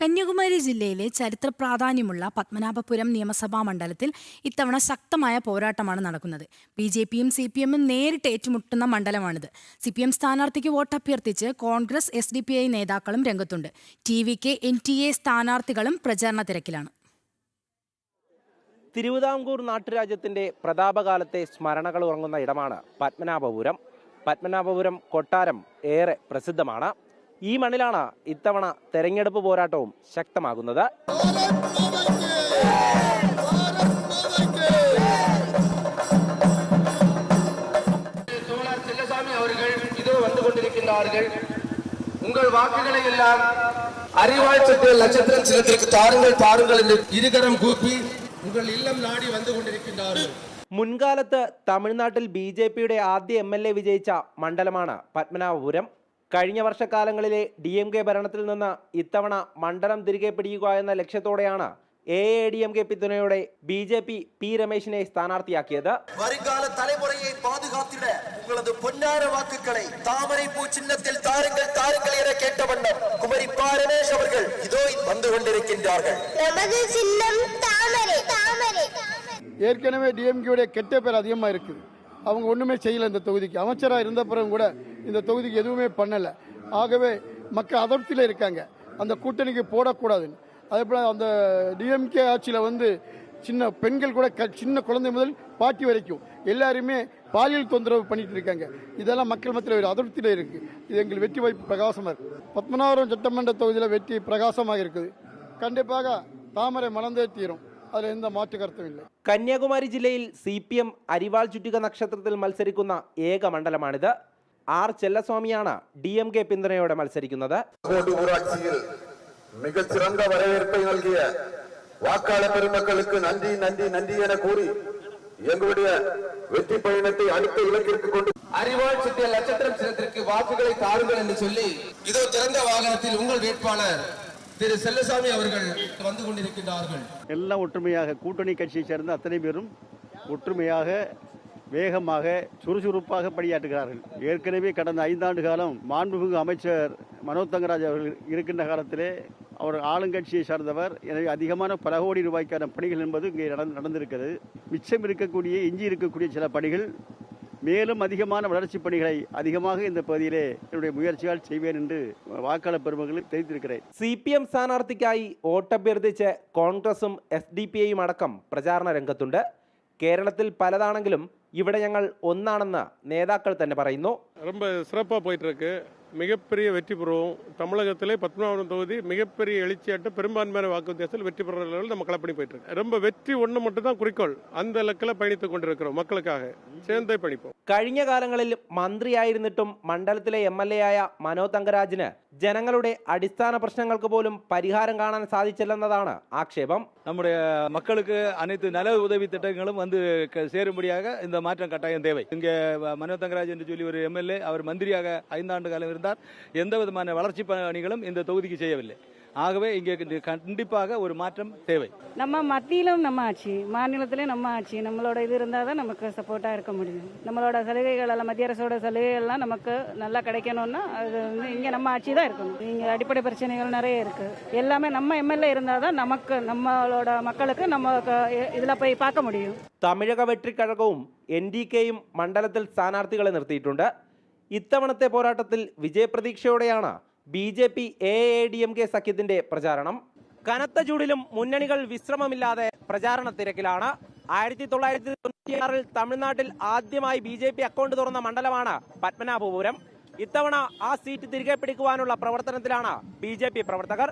കന്യാകുമാരി ജില്ലയിലെ ചരിത്ര പ്രാധാന്യമുള്ള പത്മനാഭപുരം നിയമസഭാ മണ്ഡലത്തിൽ ഇത്തവണ ശക്തമായ പോരാട്ടമാണ് നടക്കുന്നത്. ബി.ജെ.പിയും സി.പി.എമ്മും നേരിട്ട് ഏറ്റുമുട്ടുന്ന മണ്ഡലമാണിത്. സി.പി.എം സ്ഥാനാർത്ഥിക്ക് വോട്ടഭ്യർത്ഥിച്ച് കോൺഗ്രസ്, എസ്.ഡി.പി.ഐ നേതാക്കളും രംഗത്തുണ്ട്. ടി.വി.കെ, എൻ.ടി.എ സ്ഥാനാർത്ഥികളും പ്രചാരണ തിരക്കിലാണ്. തിരുവിതാംകൂർ നാട്ടുരാജ്യത്തിന്റെ പ്രതാപകാലത്തെ സ്മരണകൾ ഉറങ്ങുന്ന ഇടമാണ് പത്മനാഭപുരം. പത്മനാഭപുരം കൊട്ടാരം ഏറെ പ്രസിദ്ധമാണ്. ഈ മണ്ണിലാണ് ഇത്തവണ തെരഞ്ഞെടുപ്പ് പോരാട്ടവും ശക്തമാകുന്നത്. உங்கள் வாக்குகளை எல்லாம் அறிவாள் சத்திய நட்சத்திரம் சிலத்திற்கு தாருங்கள் தாருங்கள் என்று ഇരുകരം കൂപ്പി உங்கள் இல்லம் நாடி வந்து கொண்டிருக்கின்றார்கள். മുൻകാലത്ത് തമിഴ്നാട്ടിൽ ബി.ജെ.പിയുടെ ആദ്യ എം.എൽ.എ വിജയിച്ച മണ്ഡലമാണ് പത്മനാഭപുരം. കഴിഞ്ഞ വർഷക്കാലങ്ങളിലെ DMK ഭരണത്തിൽ നിന്ന് ഇത്തവണ മണ്ഡലം തിരികെ പിടിക്കുക എന്ന ലക്ഷ്യത്തോടെയാണ് AADMK പിന്തുണയോടെ ബി.ജെ.പി പി രമേശിനെ സ്ഥാനാർത്ഥിയാക്കിയത്. வருங்கால தலைமுறையை பாதுகாத்திட உங்களது பொன்னார வாக்குகளை தாமரை பூ சின்னத்தில் தாருங்கள் தாருங்கள் என கேட்ட வண்ணம் குமரி பா ரமேஷ் அவர்கள் இதோ வந்து கொண்டிருக்கின்றார்கள். நமது சின்னம் தாமரை தாமரை. ஏற்கனவே DMK கெட்ட பேர் அதிகமாக இருக்குது. அவங்க ஒன்றுமே செய்யலை. இந்த தொகுதிக்கு அமைச்சராக இருந்த பிறகு கூட இந்த தொகுதிக்கு எதுவுமே பண்ணலை. ஆகவே மக்கள் அதிருப்தியில் இருக்காங்க. அந்த கூட்டணிக்கு போடக்கூடாதுன்னு. அதே போல் அந்த DMK ஆட்சியில் சின்ன பெண்கள் கூட சின்ன குழந்தை முதல் பாட்டி வரைக்கும் எல்லாருமே பாலியல் தொந்தரவு பண்ணிட்டு இருக்காங்க. இதெல்லாம் மக்கள் மத்தியில் ஒரு அதிருப்தியில் இருக்குது. இது எங்கள் வெற்றி வாய்ப்பு பிரகாசமாக இருக்குது. பத்மநாபபுரம் சட்டமன்ற தொகுதியில் வெற்றி பிரகாசமாக இருக்குது. கண்டிப்பாக தாமரை மலர்ந்தே தீரும். அதில் எந்த மாற்று கருத்தும் இல்லை. കന്യാകുമാരി ജില്ലയിൽ CPM അരിവാൾ ചുറ്റിക നക്ഷത്രത്തിൽ മത്സരിക്കുന്ന ഏക മണ്ഡലമാണിത്. R. ചെല്ലസ്വാമിയാണ് DMK പിന്തുണയോടെ മത്സരിക്കുന്നത്. மிகச்சிறந்த வரவேற்பை നൽകിയ வாக்காளர் பெருமக்களுக்கு நன்றி நன்றி நன்றி என கூறி எங்களுடைய வெற்றி பயணத்தை அடுத்த இலக்கிற்கு கொண்டு அறிவாள் சத்திய நட்சத்திரம் சின்னத்திற்கு வாக்குகளை தாருங்கள் என்று சொல்லி இதோ திறந்த வாகனத்தில் உங்கள் வேட்பாளர் திரு செல்லசாமி அவர்கள் வந்து கொண்டிருக்கிறார்கள். எல்லாம் ஒற்றுமையாக கூட்டணி கட்சியை சேர்ந்த அத்தனை பேரும் ஒற்றுமையாக வேகமாக சுறுசுறுப்பாக பணியாற்றுகிறார்கள். ஏற்கனவே கடந்த 5 ஆண்டு காலம் மாண்புமிகு அமைச்சர் மனோ தங்கராஜ் அவர்கள் இருக்கின்ற காலத்திலே அவர் ஆளுங்கட்சியை சார்ந்தவர். எனவே அதிகமான பல கோடி ரூபாய்க்கான பணிகள் என்பது இங்கே நடந்திருக்கிறது. மிச்சம் இருக்கக்கூடிய எஞ்சி இருக்கக்கூடிய சில பணிகள் மேலும் அதிகமான வளர்ச்சி பணிகளை அதிகமாக இந்த பகுதியிலே என்னுடைய முயற்சியால் செய்வேன் என்று வாக்காளர் பெருமக்களுக்கு தெரிவித்திருக்கிறேன். CPM സ്ഥാനാർത്ഥിക്കായി വോട്ടഭ്യർത്ഥിച്ച് കോൺഗ്രസും SDPIയും അടക്കം പ്രചാരണ രംഗത്തുണ്ട്. കേരളത്തിൽ പലതാണെങ്കിലും ഇവിടെ ഞങ്ങൾ ഒന്നാണെന്ന് നേതാക്കൾ തന്നെ പറയുന്നു. ரொம்ப சிறப்பாக போயிட்டு இருக்கு. மிகப்பெரிய வெற்றி பெறுவோம். தமிழகத்திலே பத்மநாபபுரம் தொகுதி மிகப்பெரிய எழுச்சியாட்டு பெரும்பான்மையான வாக்கு வித்தியாசத்தில் வெற்றி பெற லெவலில் நம்ம களப்பணி போயிட்டு இருக்கு. ரொம்ப வெற்றி ஒன்று மட்டும் தான் குறிக்கோள். அந்த இலக்கில் பயணித்துக் கொண்டிருக்கிறோம். மக்களுக்காக சேர்ந்தே പണിപ്പോ. കഴിഞ്ഞ കാലങ്ങളിൽ മന്ത്രിയായിരുന്നിട്ടും മണ്ഡലത്തിലെ MLA ആയ മനോ തങ്കരാജിന് ജനങ്ങളുടെ അടിസ്ഥാന പ്രശ്നങ്ങൾക്ക് പോലും പരിഹാരം കാണാൻ സാധിച്ചില്ലെന്നതാണ് ആക്ഷേപം. நம்முடைய மக்களுக்கு அனைத்து நல உதவி திட்டங்களும் சேரும்படியாக இந்த மாற்றம் கட்டாயம் தேவை. இங்கே மனோ தங்கராஜ் என்று சொல்லி ஒரு MLA அவர் மந்திரியாக 5 ஆண்டு காலம் இருந்தார். எந்த விதமான வளர்ச்சி பணிகளும் இந்த தொகுதிக்கு செய்யவில்லை. ஆகவே இங்கே கண்டிப்பாக ஒரு மாற்றம் தேவை. நம்ம மத்தியிலும் நம்ம ஆட்சி, மாநிலத்திலும் நம்ம ஆட்சி, நம்மளோட இது இருந்தால் தான் நமக்கு சப்போர்ட்டாக இருக்க முடியும். நம்மளோட சலுகைகள் எல்லாம் மத்திய அரசோட சலுகைகள்லாம் நமக்கு நல்லா கிடைக்கணும்னா அது இங்கே நம்ம ஆட்சி தான் இருக்கணும். இங்கே அடிப்படை பிரச்சனைகள் நிறைய இருக்கு. எல்லாமே நம்ம MLA இருந்தால் தான் நமக்கு நம்மளோட மக்களுக்கு நம்ம இதில் போய் பார்க்க முடியும். തമിഴക വെട്രിക്കഴകവും NDKയും മണ്ഡലത്തിൽ സ്ഥാനാർത്ഥികളെ നിർത്തിയിട്ടുണ്ട്. ഇത്തവണത്തെ പോരാട്ടത്തിൽ വിജയപ്രതീക്ഷയോടെയാണ് BJP AADMK സഖ്യത്തിന്റെ പ്രചാരണം. കനത്ത ചൂടിലും മുന്നണികൾ വിശ്രമമില്ലാതെ പ്രചാരണ തിരക്കിലാണ്. 1996 തമിഴ്നാട്ടിൽ ആദ്യമായി BJP അക്കൗണ്ട് തുറന്ന മണ്ഡലമാണ് പത്മനാഭപുരം. ഇത്തവണ ആ സീറ്റ് തിരികെ പിടിക്കുവാനുള്ള പ്രവർത്തനത്തിലാണ് BJP പ്രവർത്തകർ.